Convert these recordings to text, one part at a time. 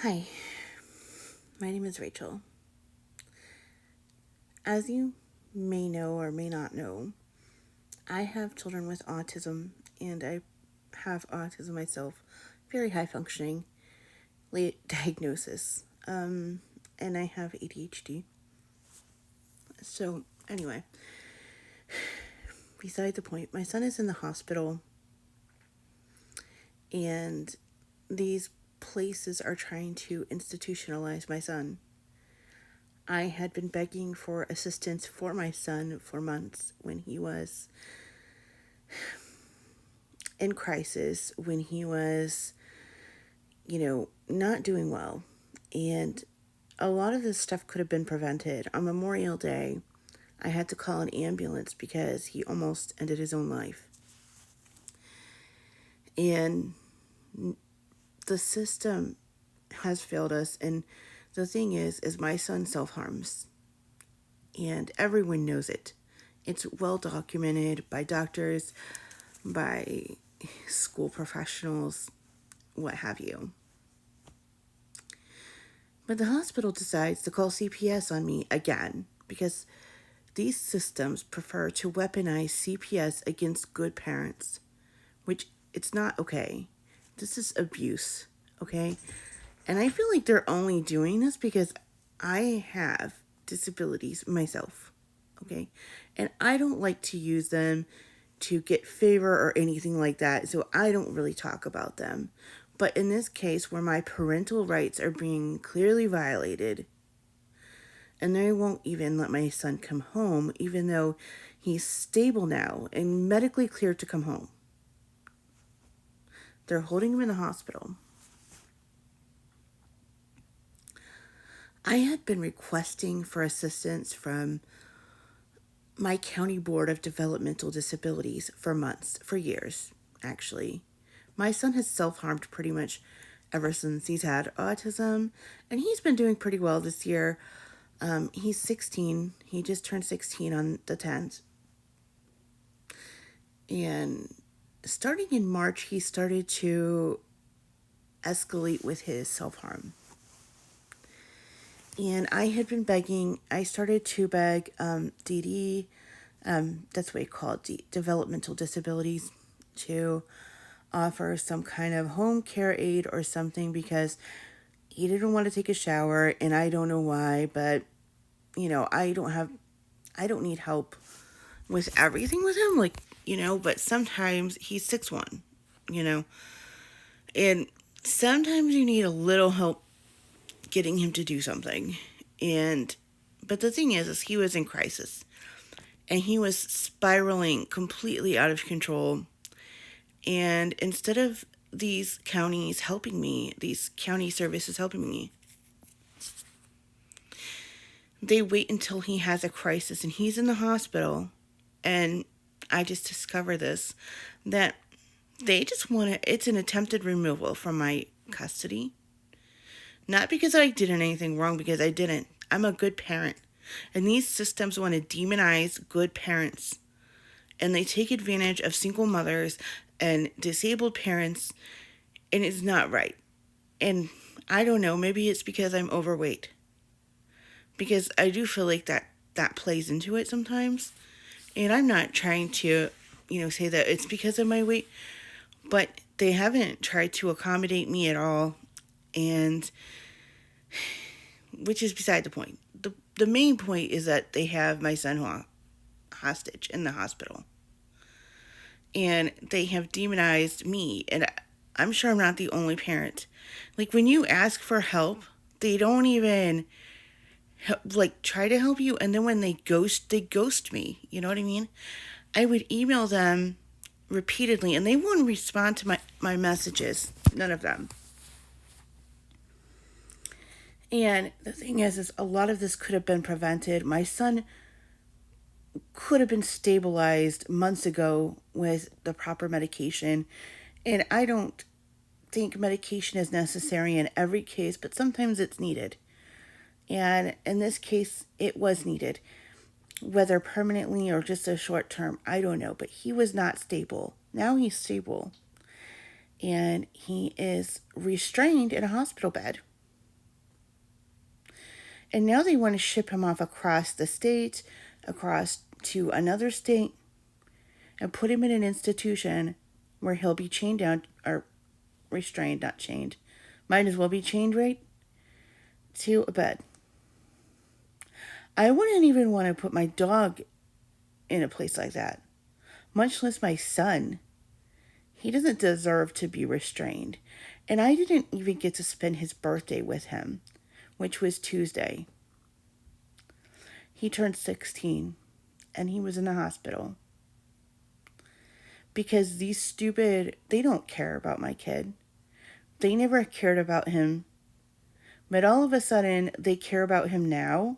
Hi, my name is Rachel. As you may know or may not know, I have children with autism and I have autism myself, very high functioning, late diagnosis, and I have ADHD. So, anyway, beside the point, my son is in the hospital and these places are trying to institutionalize my son. I had been begging for assistance for my son for months when he was in crisis, when he was, not doing well. And a lot of this stuff could have been prevented. On Memorial Day, I had to call an ambulance because he almost ended his own life. And the system has failed us. And the thing is my son self-harms. And everyone knows it. It's well documented by doctors, by school professionals, what have you. But the hospital decides to call CPS on me again because these systems prefer to weaponize CPS against good parents, which it's not okay. This is abuse, okay? And I feel like they're only doing this because I have disabilities myself, okay? And I don't like to use them to get favor or anything like that, so I don't really talk about them. But in this case, where my parental rights are being clearly violated, and they won't even let my son come home, even though he's stable now and medically cleared to come home. They're holding him in the hospital. I had been requesting for assistance from my county board of developmental disabilities for months, for years, actually. My son has self-harmed pretty much ever since he's had autism, and he's been doing pretty well this year. He's 16. He just turned 16 on the 10th. And starting in March, he started to escalate with his self-harm. And I had been begging, I started to beg DD, that's what we call it, developmental disabilities, to offer some kind of home care aid or something because he didn't want to take a shower, and I don't know why, but I don't need help with everything with him, but sometimes he's 6'1", and sometimes you need a little help getting him to do something. But the thing is he was in crisis and he was spiraling completely out of control. And instead of these counties helping me, these county services helping me, they wait until he has a crisis and he's in the hospital. And I just discovered this, that they just it's an attempted removal from my custody. Not because I did anything wrong, because I didn't. I'm a good parent. And these systems want to demonize good parents. And they take advantage of single mothers and disabled parents, and it's not right. And I don't know, maybe it's because I'm overweight. Because I do feel like that plays into it sometimes. And I'm not trying to, say that it's because of my weight, but they haven't tried to accommodate me at all. And which is beside the point. The main point is that they have my son hostage in the hospital. And they have demonized me. And I'm sure I'm not the only parent. Like, when you ask for help, they don't even try to help you. And then when they ghost me. You know what I mean? I would email them repeatedly and they wouldn't respond to my messages. None of them. And the thing is a lot of this could have been prevented. My son could have been stabilized months ago with the proper medication. And I don't think medication is necessary in every case, but sometimes it's needed. And in this case, it was needed. Whether permanently or just a short term, I don't know. But he was not stable. Now he's stable. And he is restrained in a hospital bed. And now they want to ship him off across the state, across to another state, and put him in an institution where he'll be chained down, or restrained, not chained. Might as well be chained, right? To a bed. I wouldn't even want to put my dog in a place like that, much less my son. He doesn't deserve to be restrained. And I didn't even get to spend his birthday with him, which was Tuesday. He turned 16, and he was in the hospital. Because they don't care about my kid. They never cared about him. But all of a sudden, they care about him now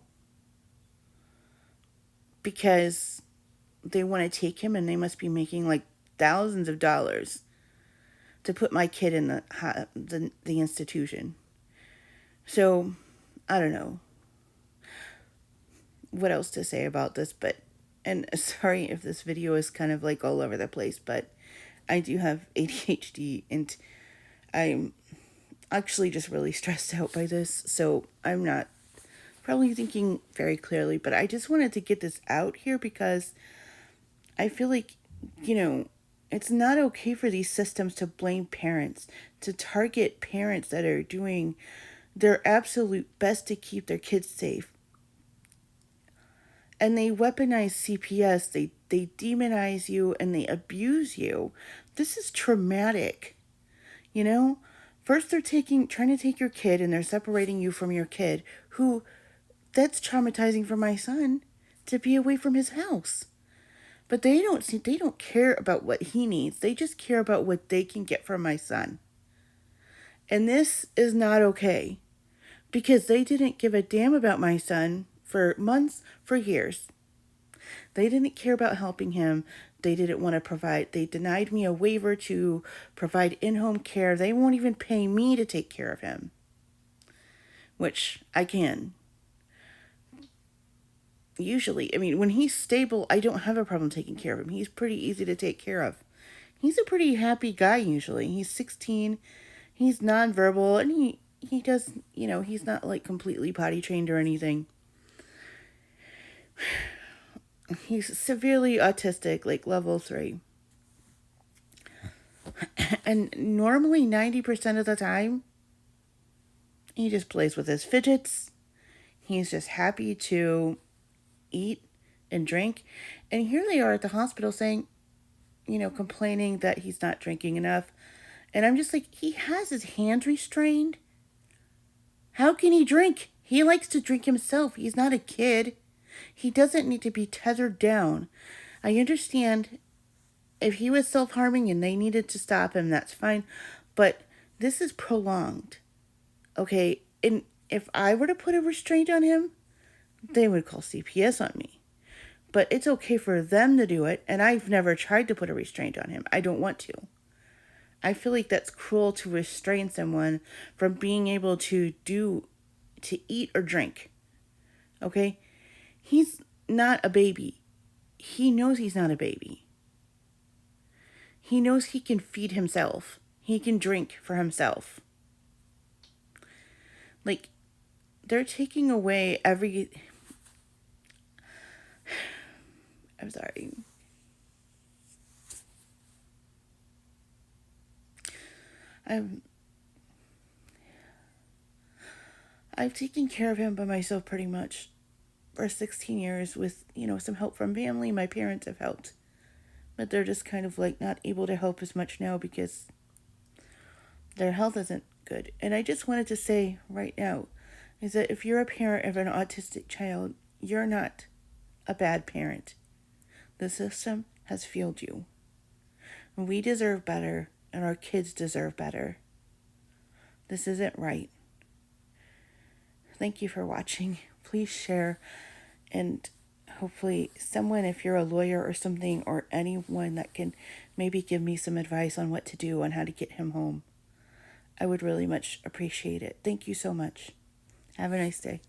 because they want to take him, and they must be making like thousands of dollars to put my kid in the institution. So, I don't know what else to say about this, and sorry if this video is kind of like all over the place, but I do have ADHD, and I'm actually just really stressed out by this, so I'm not probably thinking very clearly, but I just wanted to get this out here because I feel like, it's not okay for these systems to blame parents, to target parents that are doing their absolute best to keep their kids safe. And they weaponize CPS, they demonize you, and they abuse you. This is traumatic, First they're trying to take your kid, and they're separating you from your kid, that's traumatizing for my son, to be away from his house. But they don't care about what he needs. They just care about what they can get from my son. And this is not okay, because they didn't give a damn about my son for months, for years. They didn't care about helping him. They didn't want to provide. They denied me a waiver to provide in-home care. They won't even pay me to take care of him, which I can. Usually, when he's stable, I don't have a problem taking care of him. He's pretty easy to take care of. He's a pretty happy guy usually. He's 16. He's nonverbal, and he does, he's not like completely potty trained or anything. He's severely autistic, like level 3. And normally 90% of the time, he just plays with his fidgets. He's just happy to eat and drink. And here they are at the hospital saying, complaining that he's not drinking enough. And I'm just like, he has his hands restrained. How can he drink? He likes to drink himself. He's not a kid. He doesn't need to be tethered down. I understand if he was self-harming and they needed to stop him, that's fine. But this is prolonged. Okay? And if I were to put a restraint on him, they would call CPS on me. But it's okay for them to do it, and I've never tried to put a restraint on him. I don't want to. I feel like that's cruel to restrain someone from being able to eat or drink. Okay? He's not a baby. He knows he's not a baby. He knows he can feed himself. He can drink for himself. Like, they're taking away I'm sorry. I've taken care of him by myself pretty much for 16 years with, some help from family. My parents have helped. But they're just kind of like not able to help as much now because their health isn't good. And I just wanted to say right now is that if you're a parent of an autistic child, you're not a bad parent. The system has failed you. We deserve better, and our kids deserve better. This isn't right. Thank you for watching. Please share, and hopefully someone, if you're a lawyer or something, or anyone that can maybe give me some advice on what to do on how to get him home. I would really much appreciate it. Thank you so much. Have a nice day.